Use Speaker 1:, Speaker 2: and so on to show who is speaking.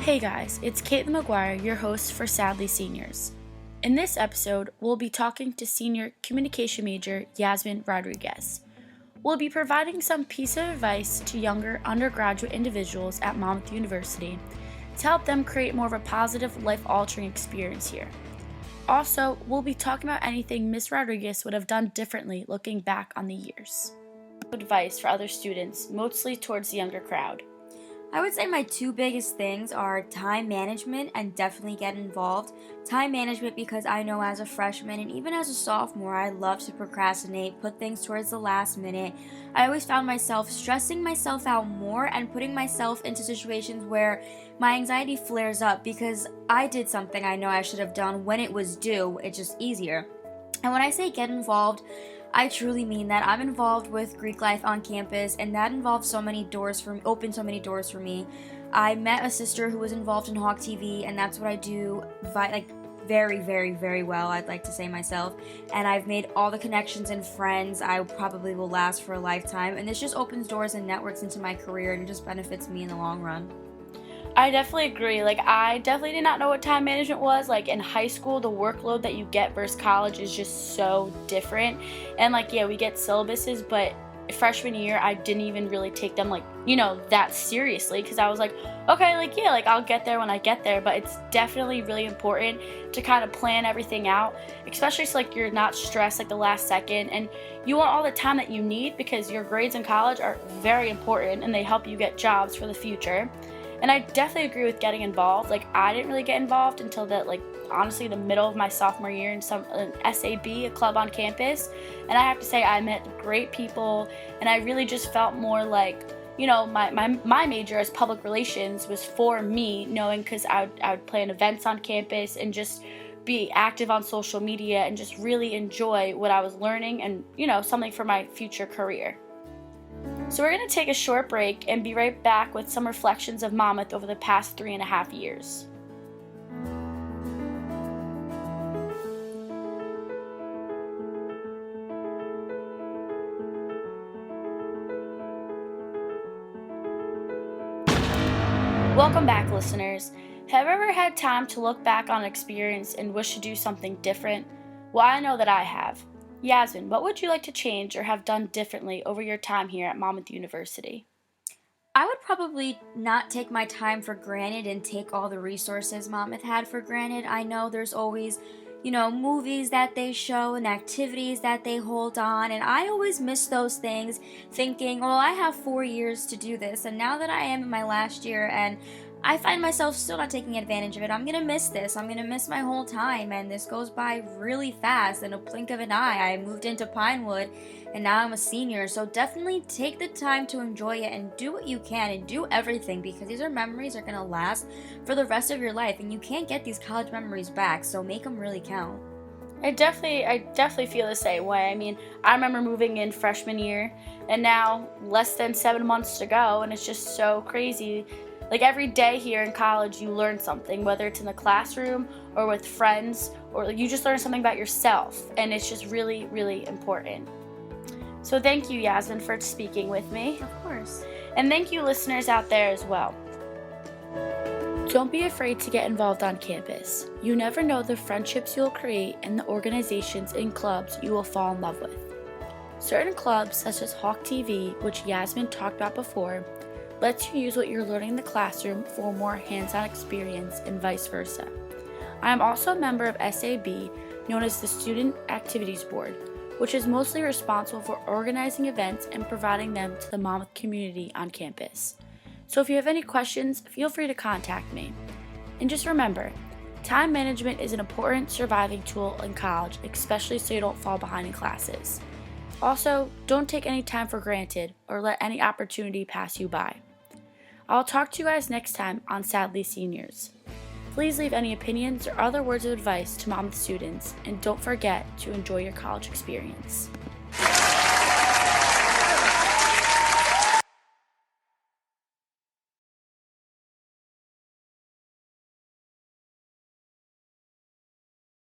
Speaker 1: Hey guys, it's Caitlin McGuire, your host for Sadly Seniors. In this episode, we'll be talking to senior communication major Yazmin Rodriguez. We'll be providing some piece of advice to younger undergraduate individuals at Monmouth University to help them create more of a positive, life-altering experience here. Also, we'll be talking about anything Ms. Rodriguez would have done differently looking back on the years. Advice for other students, mostly towards the younger crowd.
Speaker 2: I would say my two biggest things are time management and definitely get involved. Time management because I know as a freshman and even as a sophomore, I love to procrastinate, put things towards the last minute. I always found myself stressing myself out more and putting myself into situations where my anxiety flares up because I did something I know I should have done when it was due. It's just easier. And when I say get involved, I truly mean that. I'm involved with Greek life on campus, and that involved opened so many doors for me. I met a sister who was involved in Hawk TV, and that's what I do very, very, very well, I'd like to say myself. And I've made all the connections and friends I probably will last for a lifetime, and this just opens doors and networks into my career, and it just benefits me in the long run.
Speaker 1: I definitely agree. I definitely did not know what time management was. In high school, the workload that you get versus college is just so different. And, we get syllabuses, but freshman year, I didn't even really take them, that seriously. Because I was like, okay, I'll get there when I get there. But it's definitely really important to kind of plan everything out, especially so, you're not stressed, the last second. And you want all the time that you need because your grades in college are very important, and they help you get jobs for the future. And I definitely agree with getting involved. I didn't really get involved until honestly, the middle of my sophomore year in an SAB, a club on campus. And I have to say, I met great people, and I really just felt more my major as public relations was for me, knowing because I would plan events on campus and just be active on social media and just really enjoy what I was learning and, something for my future career. So we're going to take a short break and be right back with some reflections of Monmouth over the past 3.5 years. Welcome back, listeners. Have you ever had time to look back on an experience and wish to do something different? Well, I know that I have. Yazmin, what would you like to change or have done differently over your time here at Monmouth University?
Speaker 2: I would probably not take my time for granted and take all the resources Monmouth had for granted. I know there's always, movies that they show and activities that they hold on, and I always miss those things thinking, well, I have 4 years to do this, and now that I am in my last year and I find myself still not taking advantage of it. I'm going to miss this. I'm going to miss my whole time, and this goes by really fast. In a blink of an eye, I moved into Pinewood, and now I'm a senior. So definitely take the time to enjoy it and do what you can and do everything, because these are memories that are going to last for the rest of your life, and you can't get these college memories back, so make them really count.
Speaker 1: I definitely feel the same way. I remember moving in freshman year, and now less than 7 months to go, and it's just so crazy. Every day here in college, you learn something, whether it's in the classroom or with friends, or you just learn something about yourself, and it's just really, really important. So thank you, Yazmin, for speaking with me.
Speaker 2: Of course.
Speaker 1: And thank you, listeners out there as well. Don't be afraid to get involved on campus. You never know the friendships you'll create and the organizations and clubs you will fall in love with. Certain clubs, such as Hawk TV, which Yazmin talked about before, lets you use what you're learning in the classroom for more hands-on experience and vice versa. I am also a member of SAB, known as the Student Activities Board, which is mostly responsible for organizing events and providing them to the Monmouth community on campus. So if you have any questions, feel free to contact me. And just remember, time management is an important surviving tool in college, especially so you don't fall behind in classes. Also, don't take any time for granted or let any opportunity pass you by. I'll talk to you guys next time on Sadly Seniors. Please leave any opinions or other words of advice to Monmouth students, and don't forget to enjoy your college experience.